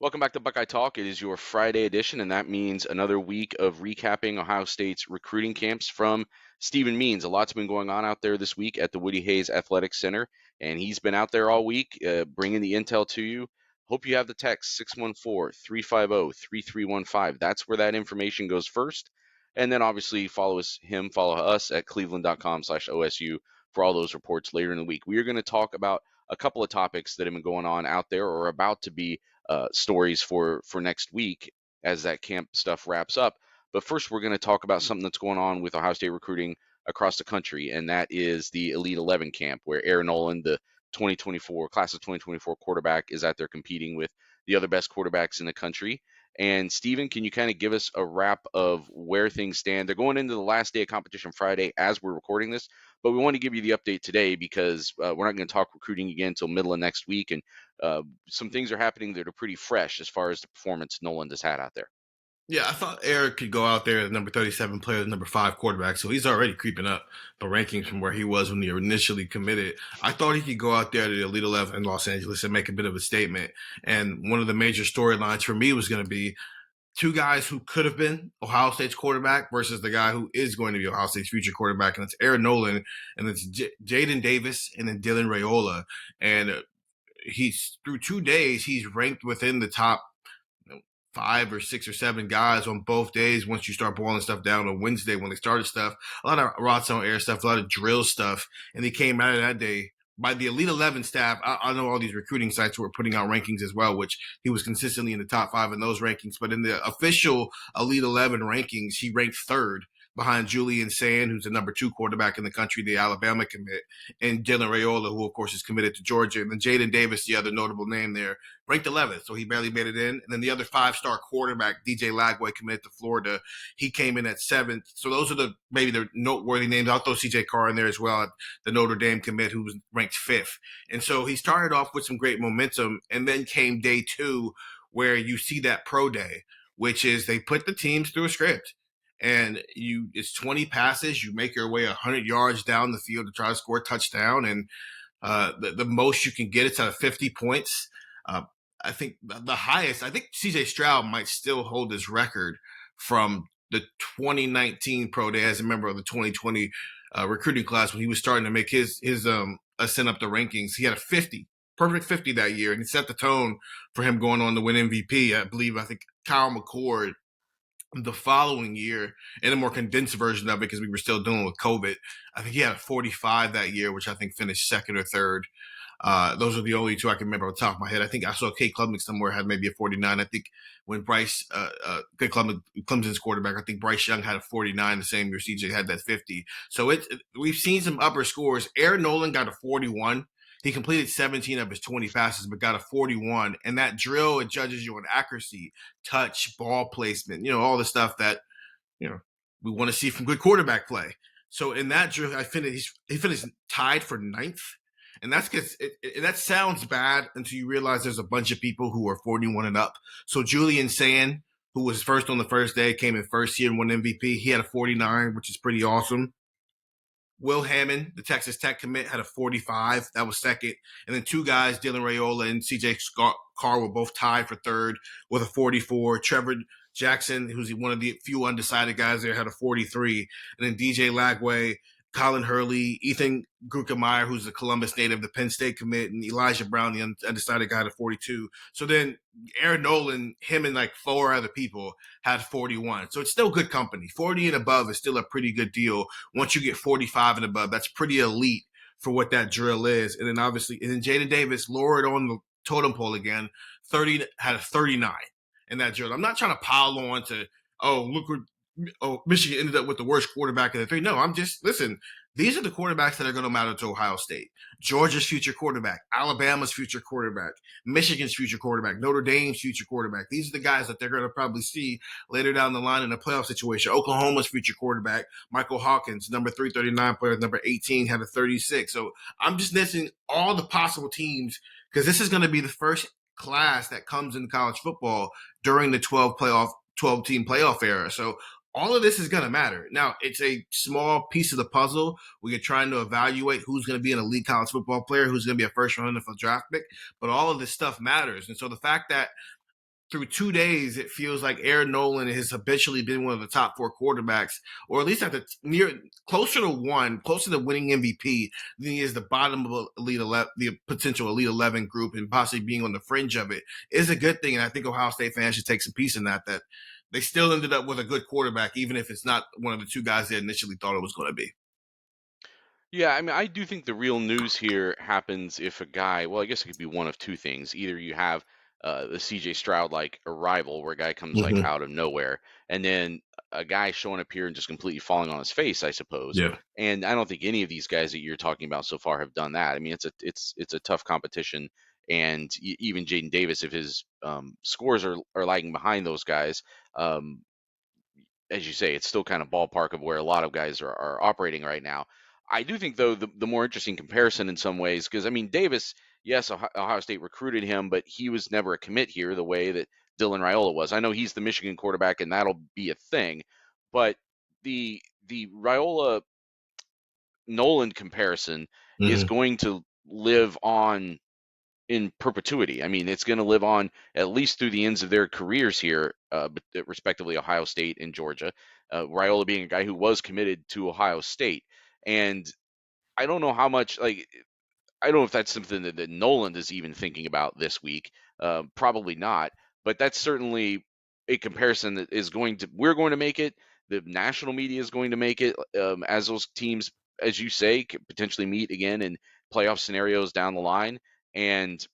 Welcome back to Buckeye Talk. It is your Friday edition, and that means another week of recapping Ohio State's recruiting camps from Stephen Means. A lot's been going on out there this week at the Woody Hayes Athletic Center, and he's been out there all week bringing the intel to you. Hope you have the text 614-350-3315. That's where that information goes first. And then obviously follow us at cleveland.com/OSU for all those reports later in the week. We are going to talk about a couple of topics that have been going on out there or about to be stories for next week as that camp stuff wraps up. But first, we're going to talk about something that's going on with Ohio State recruiting across the country, and that is the Elite 11 camp, where Air Noland, the 2024 class of 2024 quarterback, is out there competing with the other best quarterbacks in the country. And Steven, can you kind of give us a wrap of where things stand? They're going into the last day of competition Friday as we're recording this, but we want to give you the update today because we're not going to talk recruiting again until middle of next week, and some things are happening that are pretty fresh as far as the performance Nolan has had out there. Yeah, I thought Eric could go out there as number 37 player, number 5 quarterback. So he's already creeping up the rankings from where he was when he initially committed. I thought he could go out there to the Elite 11 in Los Angeles and make a bit of a statement. And one of the major storylines for me was going to be two guys who could have been Ohio State's quarterback versus the guy who is going to be Ohio State's future quarterback. And it's Air Nolan and it's Jayden Davis and then Dylan Raiola. And he's through 2 days, he's ranked within the top 5 or 6 or 7 guys on both days. Once you start boiling stuff down on Wednesday when they started stuff, a lot of rods on air stuff, a lot of drill stuff, and they came out of that day by the Elite 11 staff. I know all these recruiting sites were putting out rankings as well, which he was consistently in the top 5 in those rankings. But in the official Elite 11 rankings, he ranked third behind Julian Sand, who's the number 2 quarterback in the country, the Alabama commit, and Dylan Raiola, who of course is committed to Georgia, and then Jayden Davis, the other notable name there, ranked 11th, so he barely made it in. And then the other 5-star quarterback, DJ Lagway, committed to Florida. He came in at 7th. So those are maybe the noteworthy names. I'll throw CJ Carr in there as well, the Notre Dame commit, who was ranked 5th. And so he started off with some great momentum, and then came day 2, where you see that pro day, which is they put the teams through a script. And it's 20 passes. You make your way 100 yards down the field to try to score a touchdown, and the most you can get it's out of 50 points. I think the highest. I think C.J. Stroud might still hold his record from the 2019 pro day as a member of the 2020 recruiting class when he was starting to make his ascent up the rankings. He had a 50, perfect 50 that year, and he set the tone for him going on to win MVP. I think Kyle McCord the following year in a more condensed version of it because we were still dealing with COVID. I think he had a 45 that year, which I think finished second or third. Those are the only two I can remember on the top of my head. I think I saw Kate Klubnik somewhere had maybe a 49. I think when Kate Klubnik, Clemson's quarterback, I think Bryce Young had a 49 the same year CJ had that 50. So we've seen some upper scores. Air Nolan got a 41. He completed 17 of his 20 passes, but got a 41. And that drill, it judges you on accuracy, touch, ball placement, all the stuff that, we want to see from good quarterback play. So in that drill, he finished tied for ninth. And that sounds bad until you realize there's a bunch of people who are 41 and up. So Julian Sand, who was first on the first day, came in first year and won MVP. He had a 49, which is pretty awesome. Will Hammond, the Texas Tech commit, had a 45. That was second. And then 2 guys, Dylan Raiola and CJ Carr, were both tied for third with a 44. Trevor Jackson, who's one of the few undecided guys there, had a 43. And then DJ Lagway, Colin Hurley, Ethan Grukemeyer, who's the Columbus native, the Penn State commit, and Elijah Brown, the undecided guy, at 42. So then Aaron Nolan, him and like 4 other people had 41. So it's still good company. 40 and above is still a pretty good deal. Once you get 45 and above, that's pretty elite for what that drill is. And then Jayden Davis lowered on the totem pole again, 30 had a 39 in that drill. I'm not trying to pile on to, Michigan ended up with the worst quarterback in the 3. No, listen, these are the quarterbacks that are going to matter to Ohio State. Georgia's future quarterback, Alabama's future quarterback, Michigan's future quarterback, Notre Dame's future quarterback. These are the guys that they're going to probably see later down the line in a playoff situation. Oklahoma's future quarterback, Michael Hawkins, number 339 player, number 18, had a 36. So I'm just listing all the possible teams because this is going to be the first class that comes in college football during the 12-team playoff era. So all of this is going to matter. Now, it's a small piece of the puzzle. We are trying to evaluate who's going to be an elite college football player, who's going to be a first-round NFL draft pick, but all of this stuff matters. And so the fact that through 2 days, it feels like Air Nolan has habitually been one of the top four quarterbacks, or at least at the near closer to one, closer to winning MVP than he is the bottom of elite 11, the potential elite 11 group, and possibly being on the fringe of it is a good thing. And I think Ohio State fans should take some piece in that. That they still ended up with a good quarterback, even if it's not one of the two guys they initially thought it was going to be. Yeah, I mean, I do think the real news here happens if a guy, well, I guess it could be one of two things. Either you have the CJ Stroud like arrival, where a guy comes like Mm-hmm. out of nowhere, and then a guy showing up here and just completely falling on his face, I suppose. Yeah. And I don't think any of these guys that you're talking about so far have done that. I mean, it's a tough competition, and even Jayden Davis, if his scores are lagging behind those guys, um, as you say, it's still kind of ballpark of where a lot of guys are operating right now. I do think, though, the more interesting comparison in some ways, because I mean, Davis, yes, Ohio State recruited him, but he was never a commit here the way that Dylan Raiola was. I know he's the Michigan quarterback, and that'll be a thing, but the Raiola Nolan comparison is Mm-hmm. going to live on in perpetuity. I mean, it's going to live on at least through the ends of their careers here, respectively, Ohio State and Georgia. Raiola being a guy who was committed to Ohio State, and I don't know how much like I don't know if that's something that Nolan is even thinking about this week. Probably not, but that's certainly a comparison that is going to we're going to make it. The national media is going to make it as those teams, as you say, could potentially meet again in playoff scenarios down the line. And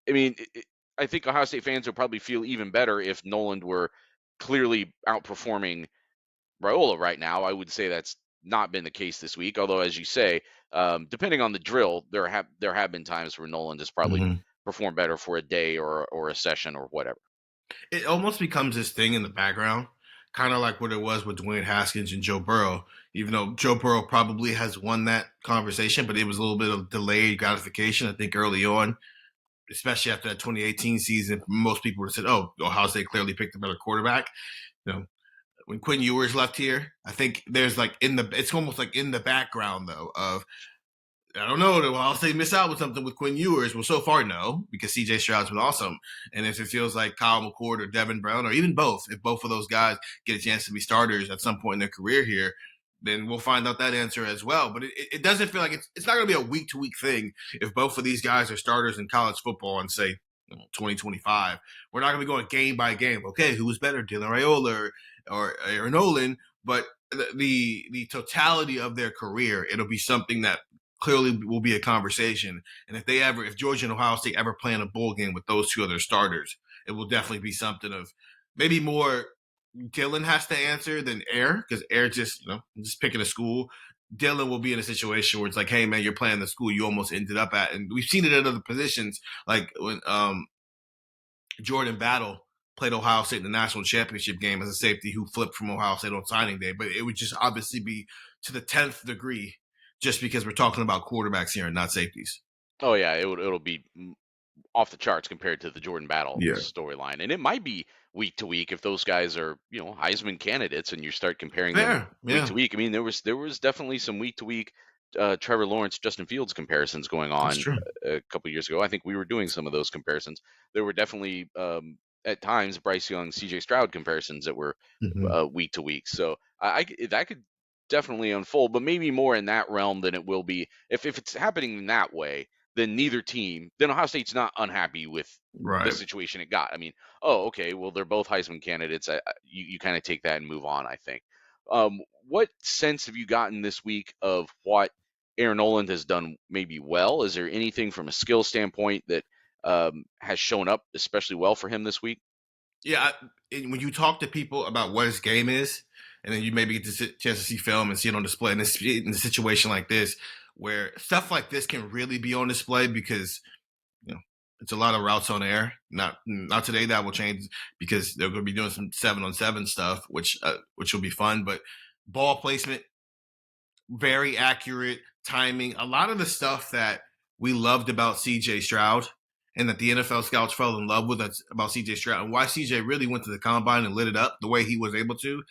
I mean, I think Ohio State fans would probably feel even better if Nolan were clearly outperforming Raiola right now. I would say that's not been the case this week. Although, as you say, depending on the drill, there have been times where Nolan has probably Mm-hmm. performed better for a day or a session or whatever. It almost becomes this thing in the background, kind of like what it was with Dwayne Haskins and Joe Burrow. Even though Joe Burrow probably has won that conversation, but it was a little bit of delayed gratification. I think early on, especially after that 2018 season, most people would have said, "Oh, Ohio State clearly picked a better quarterback." You know, when Quinn Ewers left here, I think there's like it's almost like in the background though of I don't know. Will Ohio State miss out with something with Quinn Ewers? Well, so far, no, because CJ Stroud's been awesome. And if it feels like Kyle McCord or Devin Brown, or even both, if both of those guys get a chance to be starters at some point in their career here, then we'll find out that answer as well. But it doesn't feel like it's not going to be a week to week thing if both of these guys are starters in college football and say, 2025. We're not going to be going game by game. Okay, who's better, Dylan Raiola or Air Nolan? But the totality of their career, it'll be something that clearly will be a conversation. And if Georgia and Ohio State ever play in a bowl game with those two other starters, it will definitely be something of maybe more Dylan has to answer than Air, because Air just picking a school. Dylan will be in a situation where it's like, hey man, you're playing the school you almost ended up at, and we've seen it at other positions, like when Jordan Battle played Ohio State in the national championship game as a safety who flipped from Ohio State on signing day. But it would just obviously be to the 10th degree just because we're talking about quarterbacks here and not safeties. Oh yeah, it'll be off the charts compared to the Jordan Battle Yeah. storyline, and it might be week to week if those guys are Heisman candidates and you start comparing them Fair. week Yeah. to week. I mean, there was definitely some week to week Trevor Lawrence, Justin Fields comparisons going That's on true. a couple years ago. I think we were doing some of those comparisons. There were definitely at times Bryce Young, C.J. Stroud comparisons that were Mm-hmm. week to week. So that could definitely unfold, but maybe more in that realm than it will be if it's happening in that way. Then Ohio State's not unhappy with the Right. situation it got. I mean, oh, okay, well, they're both Heisman candidates. You kind of take that and move on, I think. What sense have you gotten this week of what Aaron Noland has done maybe well? Is there anything from a skill standpoint that has shown up especially well for him this week? Yeah. When you talk to people about what his game is, and then you maybe get the chance to see film and see it on display in a situation like this, where stuff like this can really be on display because you know, it's a lot of routes on air. Not today. That will change because they're going to be doing some 7-on-7 stuff, which will be fun. But ball placement, very accurate timing. A lot of the stuff that we loved about CJ Stroud and that the NFL scouts fell in love with about CJ Stroud and why CJ really went to the combine and lit it up the way he was able to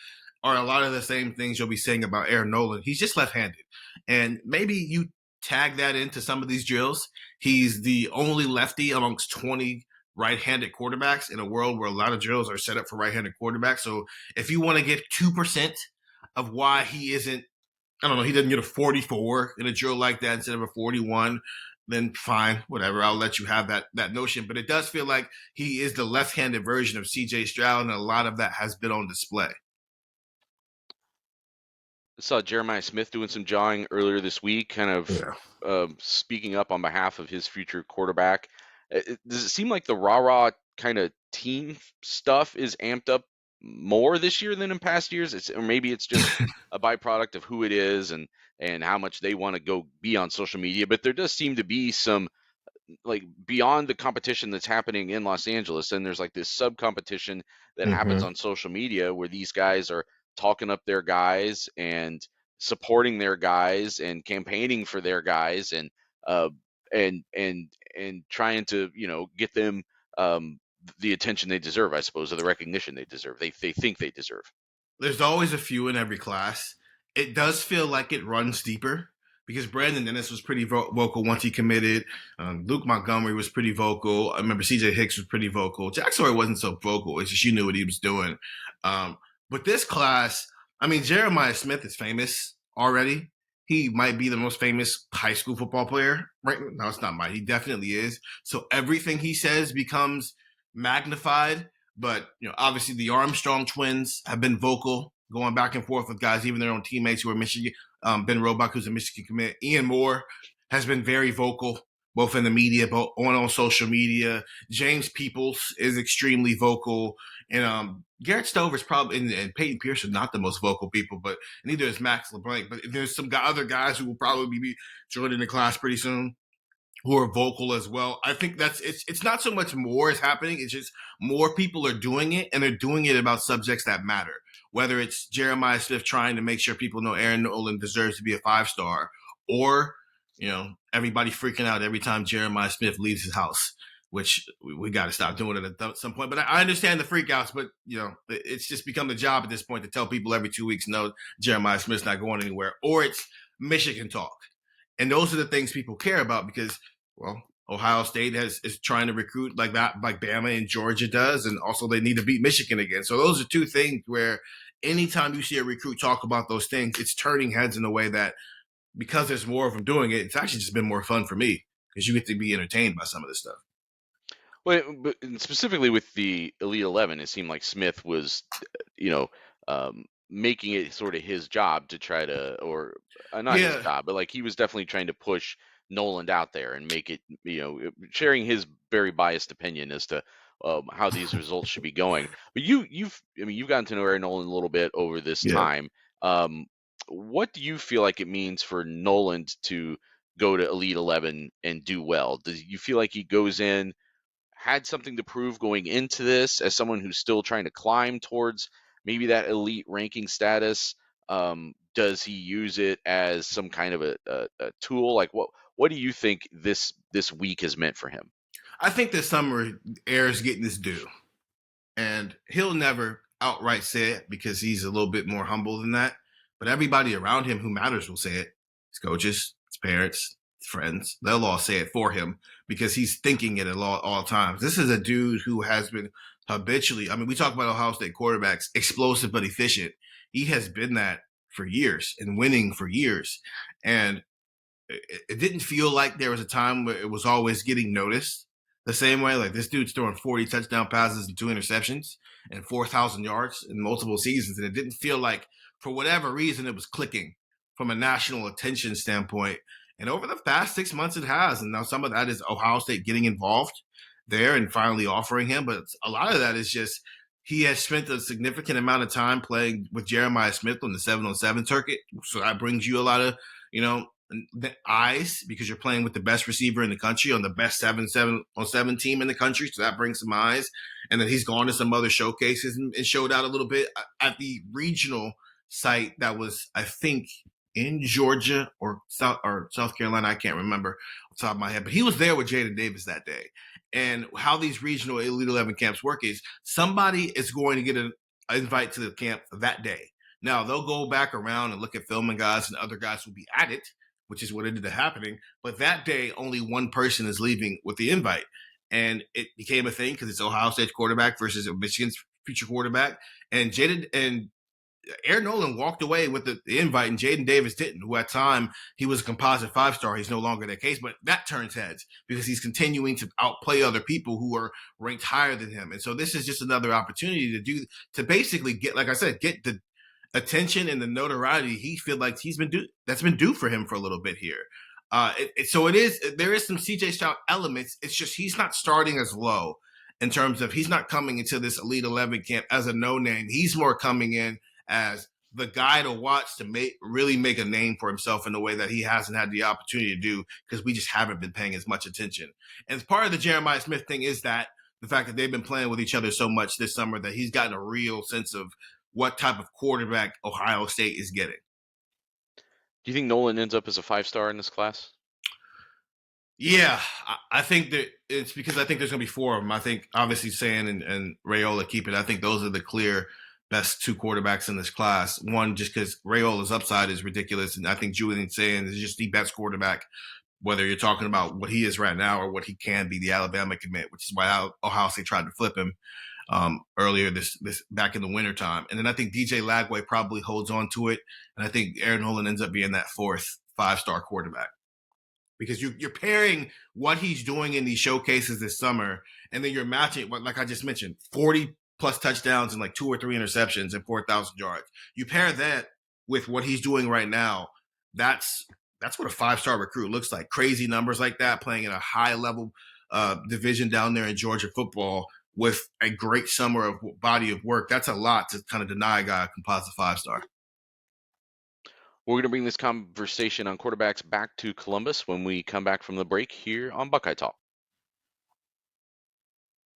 are a lot of the same things you'll be saying about Aaron Nolan. He's just left-handed. And maybe you tag that into some of these drills. He's the only lefty amongst 20 right-handed quarterbacks in a world where a lot of drills are set up for right-handed quarterbacks. So if you want to get 2% of why he isn't, I don't know, he doesn't get a 44 in a drill like that instead of a 41, then fine, whatever. I'll let you have that notion. But it does feel like he is the left-handed version of CJ Stroud, and a lot of that has been on display. I saw Jeremiah Smith doing some jawing earlier this week, kind of Yeah. speaking up on behalf of his future quarterback. Does it seem like the rah-rah kind of team stuff is amped up more this year than in past years? Or maybe it's just a byproduct of who it is and how much they want to go be on social media. But there does seem to be some, like, beyond the competition that's happening in Los Angeles, and there's like this sub competition that happens Mm-hmm. on social media where these guys are talking up their guys and supporting their guys and campaigning for their guys uh and trying to, get them the attention they deserve, I suppose, or the recognition they deserve. They think they deserve. There's always a few in every class. It does feel like it runs deeper because Brandon Dennis was pretty vocal once he committed. Luke Montgomery was pretty vocal. I remember CJ Hicks was pretty vocal. Jack Sawyer wasn't so vocal. It's just you knew what he was doing. But this class, I mean, Jeremiah Smith is famous already. He might be the most famous high school football player. Right? No, it's not might. He definitely is. So everything he says becomes magnified. But obviously the Armstrong twins have been vocal, going back and forth with guys, even their own teammates who are Michigan. Ben Roebuck, who's a Michigan commit. Ian Moore has been very vocal, both in the media, both on social media. James Peoples is extremely vocal, and Garrett Stover's probably and Peyton Pierce are not the most vocal people, but neither is Max LeBlanc. But there's some other guys who will probably be joining the class pretty soon who are vocal as well. I think it's not so much more is happening, it's just more people are doing it, and they're doing it about subjects that matter. Whether it's Jeremiah Smith trying to make sure people know Air Noland deserves to be a 5-star, or everybody freaking out every time Jeremiah Smith leaves his house, which we got to stop doing it at some point. But I understand the freakouts, but it's just become the job at this point to tell people every 2 weeks, no, Jeremiah Smith's not going anywhere, or it's Michigan talk. And those are the things people care about because, well, Ohio State is trying to recruit like that, like Bama and Georgia does, and also they need to beat Michigan again. So those are two things where anytime you see a recruit talk about those things, it's turning heads in a way that, because there's more of them doing it, it's actually just been more fun for me because you get to be entertained by some of this stuff. Well, but specifically with the Elite 11, it seemed like Smith was, you know, making it sort of his job to try to, or not his Yeah, job, but like he was definitely trying to push Noland out there and make it, sharing his very biased opinion as to how these results should be going. But you've gotten to know Air Nolan a little bit over this yeah. time. Um, what do you feel like it means for Noland to go to Elite 11 and do well? Does you feel like he goes in, had something to prove going into this as someone who's still trying to climb towards maybe that elite ranking status? Does he use it as some kind of a tool? Like what do you think this week has meant for him? I think this summer Air's getting his due. And he'll never outright say it because he's a little bit more humble than that. But everybody around him who matters will say it. His coaches, his parents, his friends, they'll all say it for him because he's thinking it at all times. This is a dude who has been habitually, I mean, we talk about Ohio State quarterbacks, explosive but efficient. He has been that for years and winning for years. And it didn't feel like there was a time where it was always getting noticed the same way. Like this dude's throwing 40 touchdown passes and 2 interceptions and 4,000 yards in multiple seasons. And it didn't feel like, for whatever reason, it was clicking from a national attention standpoint. And over the past 6 months, it has. And now some of that is Ohio State getting involved there and finally offering him. But a lot of that is just he has spent a significant amount of time playing with Jeremiah Smith on the 7-on-7 circuit. So that brings you a lot of, the eyes because you're playing with the best receiver in the country on the best 7-on-7 team in the country. So that brings some eyes. And then he's gone to some other showcases and showed out a little bit at the regional site that was, I think, in Georgia or South Carolina. I can't remember off the top of my head, but he was there with Jayden Davis that day. And how these regional Elite 11 camps work is somebody is going to get an invite to the camp that day. Now, they'll go back around and look at filming guys, and other guys will be at it, which is what ended up happening. But that day, only one person is leaving with the invite. and it became a thing because it's Ohio State's quarterback versus Michigan's future quarterback. And Jayden and Air Noland walked away with the invite, and Jayden Davis didn't, who at time he was a composite 5-star. He's no longer the case, but that turns heads because he's continuing to outplay other people who are ranked higher than him. And so this is just another opportunity to basically get, like I said, get the attention and the notoriety he feel like that's been due for him for a little bit here. So there is some CJ Stroud elements. It's just he's not starting as low in terms of he's not coming into this Elite 11 camp as a no name. He's more coming in as the guy to watch to really make a name for himself in a way that he hasn't had the opportunity to do because we just haven't been paying as much attention. And part of the Jeremiah Smith thing is that the fact that they've been playing with each other so much this summer that he's gotten a real sense of what type of quarterback Ohio State is getting. Do you think Nolan ends up as a 5-star in this class? Yeah, I think that it's because I think there's going to be 4 of them. I think obviously San and Raiola keep it. I think those are the clear best 2 quarterbacks in this class. One, just because Raiola's upside is ridiculous, and I think Julian Sayin is just the best quarterback, whether you're talking about what he is right now or what he can be, the Alabama commit, which is why Ohio State tried to flip him earlier this back in the wintertime. And then I think DJ Lagway probably holds on to it, and I think Air Noland ends up being that 4th 5-star quarterback. Because you're pairing what he's doing in these showcases this summer, and then you're matching, like I just mentioned, 40 plus touchdowns and like 2 or 3 interceptions and 4,000 yards. You pair that with what he's doing right now. That's what a 5-star recruit looks like. Crazy numbers like that, playing in a high level division down there in Georgia football with a great summer of body of work. That's a lot to kind of deny a guy a composite 5-star. We're going to bring this conversation on quarterbacks back to Columbus when we come back from the break here on Buckeye Talk.